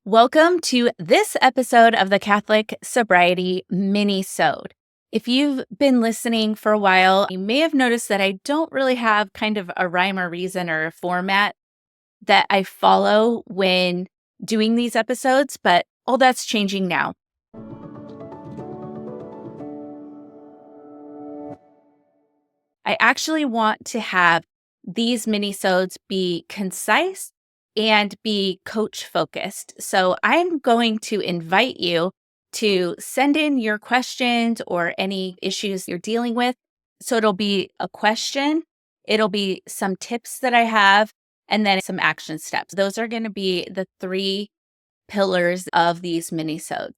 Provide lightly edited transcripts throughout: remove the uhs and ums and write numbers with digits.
Welcome to this episode of the Catholic Sobriety Minisode. If you've been listening for a while, you may have noticed that I don't really have kind of a rhyme or reason or a format that I follow when doing these episodes, but all that's changing now. I actually want to have these minisodes be concise and be coach focused. So I'm going to invite you to send in your questions or any issues you're dealing with. So it'll be a question, it'll be some tips that I have, and then some action steps. Those are going to be the three pillars of these minisodes.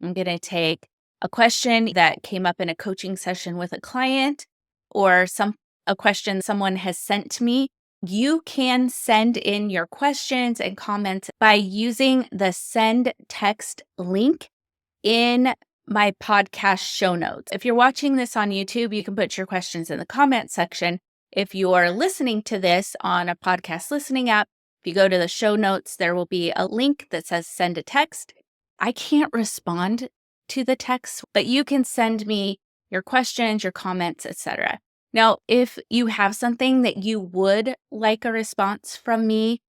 I'm going to take a question that came up in a coaching session with a client or a question someone has sent to me. You can send in your questions and comments by using the send text link in my podcast show notes. If you're watching this on YouTube, you can put your questions in the comment section. If you're listening to this on a podcast listening app, if you go to the show notes, there will be a link that says send a text. I can't respond to the text, but you can send me your questions, your comments, etc. Now, if you have something that you would like a response from me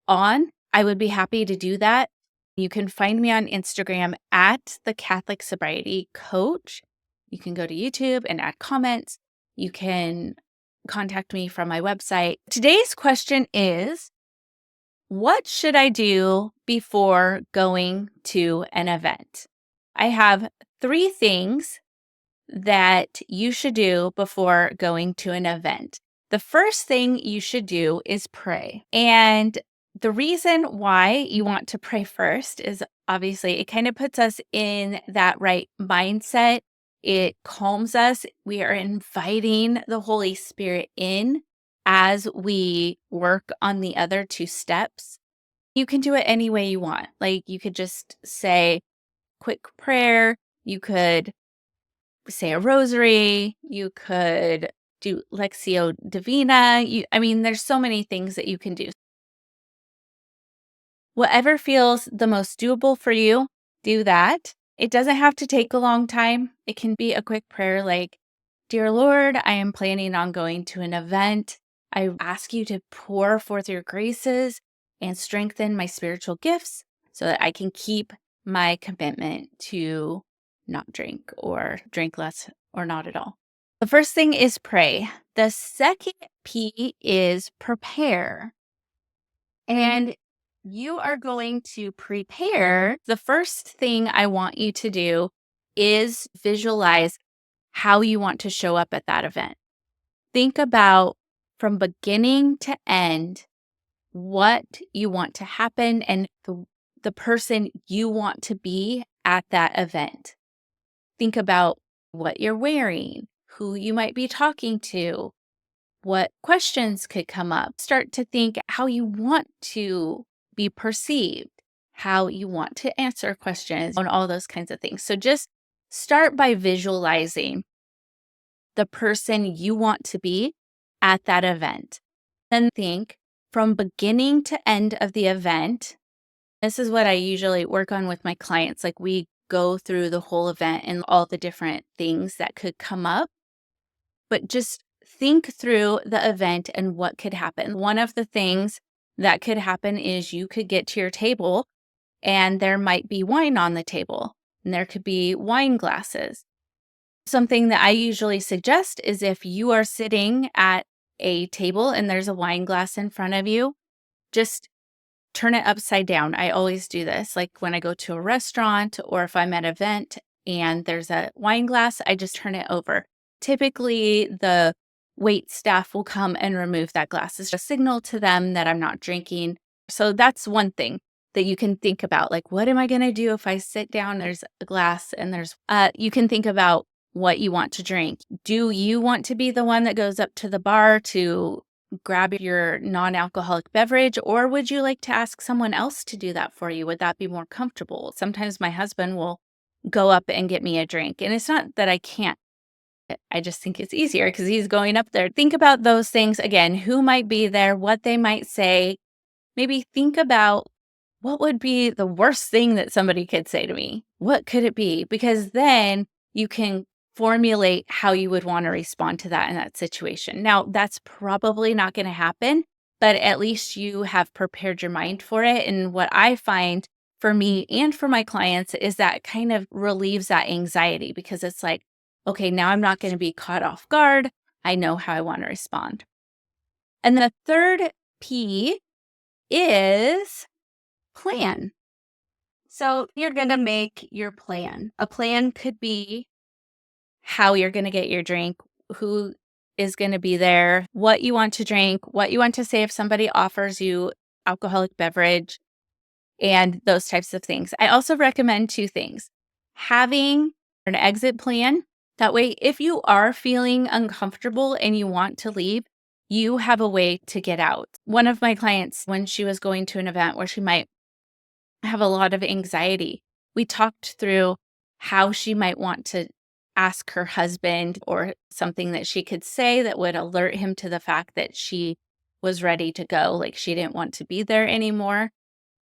on, I would be happy to do that. You can find me on Instagram at the Catholic Sobriety Coach. You can go to YouTube and add comments. You can contact me from my website. Today's question is, what should I do before going to an event? I have 3 things that you should do before going to an event. The first thing you should do is pray. And the reason why you want to pray first is obviously it kind of puts us in that right mindset. It calms us. We are inviting the Holy Spirit in as we work on the other 2 steps. You can do it any way you want. Like you could just say quick prayer. You could say a rosary, you could do Lectio Divina. There's so many things that you can do. Whatever feels the most doable for you, do that. It doesn't have to take a long time. It can be a quick prayer like, Dear Lord, I am planning on going to an event. I ask you to pour forth your graces and strengthen my spiritual gifts so that I can keep my commitment to not drink or drink less or not at all. The first thing is pray. The second P is prepare. And you are going to prepare. The first thing I want you to do is visualize how you want to show up at that event. Think about from beginning to end what you want to happen and the person you want to be at that event. Think about what you're wearing, who you might be talking to, what questions could come up. Start to think how you want to be perceived, how you want to answer questions, and all those kinds of things. So just start by visualizing the person you want to be at that event. Then think from beginning to end of the event. This is what I usually work on with my clients. Like we go through the whole event and all the different things that could come up, but just think through the event and what could happen. One of the things that could happen is you could get to your table and there might be wine on the table and there could be wine glasses. Something that I usually suggest is if you are sitting at a table and there's a wine glass in front of you, just turn it upside down. I always do this. Like when I go to a restaurant or if I'm at an event and there's a wine glass, I just turn it over. Typically, the wait staff will come and remove that glass. It's a signal to them that I'm not drinking. So that's one thing that you can think about. Like, what am I going to do if I sit down, there's a glass and you can think about what you want to drink. Do you want to be the one that goes up to the bar to grab your non-alcoholic beverage, or would you like to ask someone else to do that for you? Would that be more comfortable? Sometimes my husband will go up and get me a drink, and it's not that I can't. I just think it's easier because he's going up there. Think about those things again, who might be there, what they might say. Maybe think about what would be the worst thing that somebody could say to me? What could it be? Because then you can formulate how you would want to respond to that in that situation. Now, that's probably not going to happen, but at least you have prepared your mind for it. And what I find for me and for my clients is that kind of relieves that anxiety because it's like, okay, now I'm not going to be caught off guard. I know how I want to respond. And the third P is plan. So you're going to make your plan. A plan could be how you're going to get your drink, who is going to be there, what you want to drink, what you want to say if somebody offers you alcoholic beverage, and those types of things. I also recommend two things. Having an exit plan. That way, if you are feeling uncomfortable and you want to leave, you have a way to get out. One of my clients, when she was going to an event where she might have a lot of anxiety, we talked through how she might want to ask her husband or something that she could say that would alert him to the fact that she was ready to go, like she didn't want to be there anymore.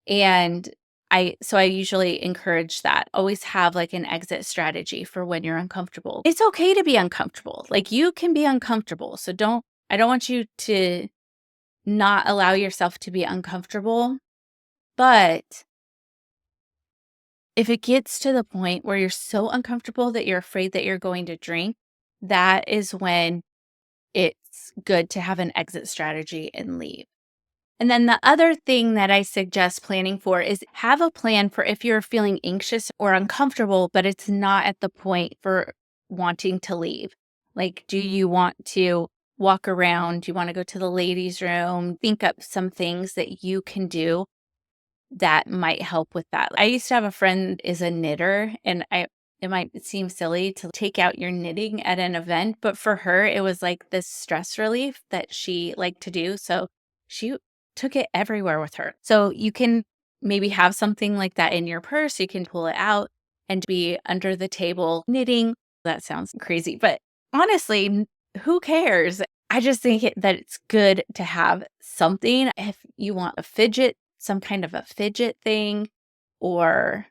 And I usually encourage that. Always have like an exit strategy for when you're uncomfortable. It's okay to be uncomfortable. Like you can be uncomfortable. So I don't want you to not allow yourself to be uncomfortable. But if it gets to the point where you're so uncomfortable that you're afraid that you're going to drink, that is when it's good to have an exit strategy and leave. And then the other thing that I suggest planning for is have a plan for if you're feeling anxious or uncomfortable, but it's not at the point for wanting to leave. Like, do you want to walk around? Do you want to go to the ladies' room? Think up some things that you can do that might help with that. I used to have a friend is a knitter, and it might seem silly to take out your knitting at an event, but for her, it was like this stress relief that she liked to do. So she took it everywhere with her. So you can maybe have something like that in your purse. You can pull it out and be under the table knitting. That sounds crazy, but honestly, who cares? I just think that it's good to have something. If you want a fidget, some kind of a fidget thing, or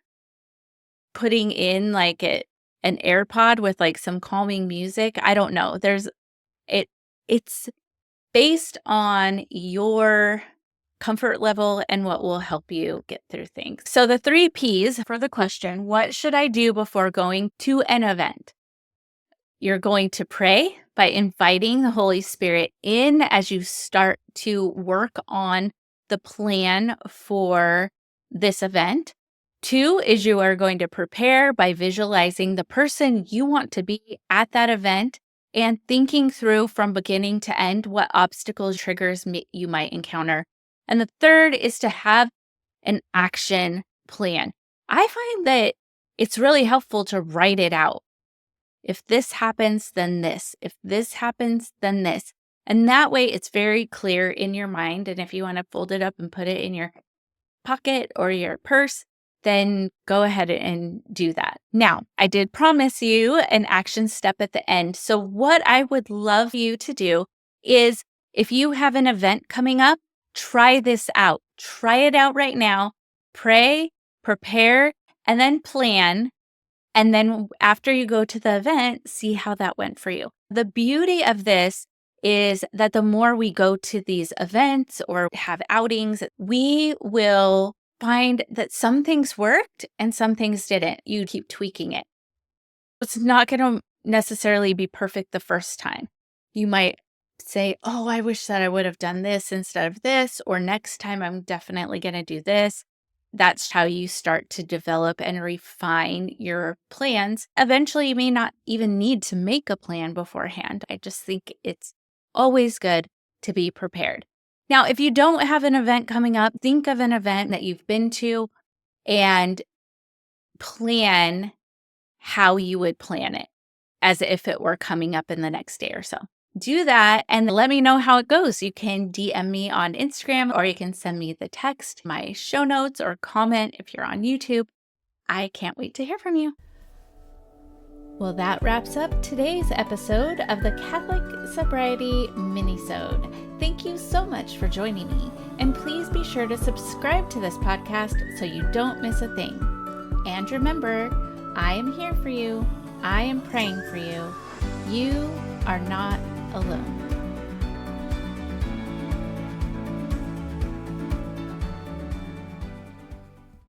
putting in like an AirPod with like some calming music. I don't know. It's based on your comfort level and what will help you get through things. So the 3 Ps for the question, what should I do before going to an event? You're going to pray by inviting the Holy Spirit in as you start to work on the plan for this event. 2 is you are going to prepare by visualizing the person you want to be at that event and thinking through from beginning to end what obstacles, triggers you might encounter. And the 3rd is to have an action plan. I find that it's really helpful to write it out. If this happens, then this. If this happens, then this. And that way it's very clear in your mind. And if you want to fold it up and put it in your pocket or your purse, then go ahead and do that. Now, I did promise you an action step at the end. So what I would love you to do is if you have an event coming up, try this out. Try it out right now. Pray, prepare, and then plan. And then after you go to the event, see how that went for you. The beauty of this is that the more we go to these events or have outings, we will find that some things worked and some things didn't. You keep tweaking it. It's not going to necessarily be perfect the first time. You might say, oh, I wish that I would have done this instead of this, or next time I'm definitely going to do this. That's how you start to develop and refine your plans. Eventually, you may not even need to make a plan beforehand. I just think it's always good to be prepared. Now, if you don't have an event coming up, think of an event that you've been to and plan how you would plan it as if it were coming up in the next day or so. Do that and let me know how it goes. You can DM me on Instagram or you can send me the text, my show notes, or comment if you're on YouTube. I can't wait to hear from you. Well, that wraps up today's episode of the Catholic Sobriety Minisode. Thank you so much for joining me, and please be sure to subscribe to this podcast so you don't miss a thing. And remember, I am here for you. I am praying for you. You are not alone.